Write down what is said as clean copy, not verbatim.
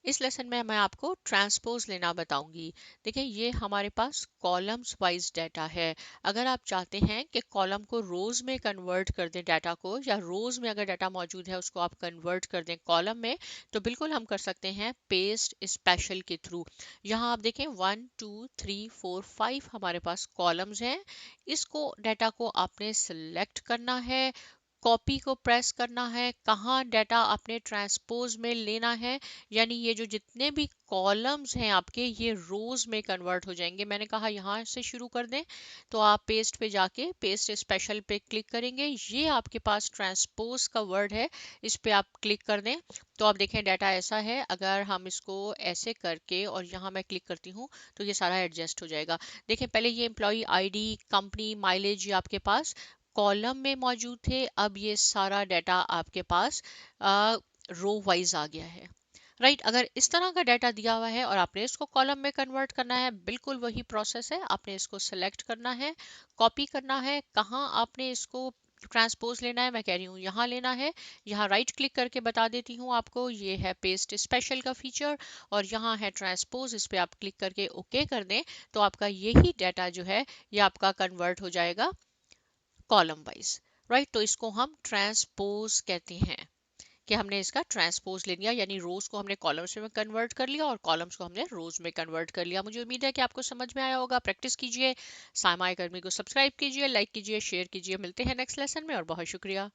इस लेसन में मैं आपको ट्रांसपोज लेना बताऊंगी। देखिए ये हमारे पास कॉलम्स वाइज डाटा है। अगर आप चाहते हैं कि कॉलम को रोज में कन्वर्ट कर दें डाटा को, या रोज में अगर डाटा मौजूद है उसको आप कन्वर्ट कर दें कॉलम में, तो बिल्कुल हम कर सकते हैं पेस्ट स्पेशल के थ्रू। यहाँ आप देखें 1 2 3 4 5 हमारे पास कॉलम्स हैं। इसको डाटा को आपने सिलेक्ट करना है, कॉपी को प्रेस करना है, कहाँ डाटा आपने ट्रांसपोज में लेना है, यानी ये जो जितने भी कॉलम्स हैं आपके ये रोज में कन्वर्ट हो जाएंगे। मैंने कहा यहाँ से शुरू कर दें, तो आप पेस्ट पे जाके पेस्ट स्पेशल पे क्लिक करेंगे, ये आपके पास ट्रांसपोज का वर्ड है, इस पे आप क्लिक कर दें तो आप देखें डाटा ऐसा है। अगर हम इसको ऐसे करके और यहाँ मैं क्लिक करती हूँ तो ये सारा एडजस्ट हो जाएगा। देखें पहले ये एम्प्लॉय आईडी, कंपनी, माइलेज ये आपके पास कॉलम में मौजूद थे, अब ये सारा डाटा आपके पास रो वाइज आ गया है। राइट, अगर इस तरह का डाटा दिया हुआ है और आपने इसको कॉलम में कन्वर्ट करना है, बिल्कुल वही प्रोसेस है। आपने इसको सेलेक्ट करना है, कॉपी करना है, कहाँ आपने इसको ट्रांसपोज लेना है, मैं कह रही हूँ यहाँ लेना है। यहाँ राइट क्लिक करके बता देती हूँ आपको, ये है पेस्ट स्पेशल का फीचर और यहाँ है ट्रांसपोज, इस पे आप क्लिक करके ओके कर दें तो आपका यही डाटा जो है ये आपका कन्वर्ट हो जाएगा कॉलम वाइज। राइट, तो इसको हम ट्रांसपोज कहते हैं कि हमने इसका ट्रांसपोज ले लिया, यानी रोज को हमने कॉलम्स में कन्वर्ट कर लिया और कॉलम्स को हमने रोज में कन्वर्ट कर लिया। मुझे उम्मीद है कि आपको समझ में आया होगा। प्रैक्टिस कीजिए, सामा अकेडमी को सब्सक्राइब कीजिए, लाइक कीजिए, शेयर कीजिए। मिलते हैं नेक्स्ट लेसन में और बहुत शुक्रिया।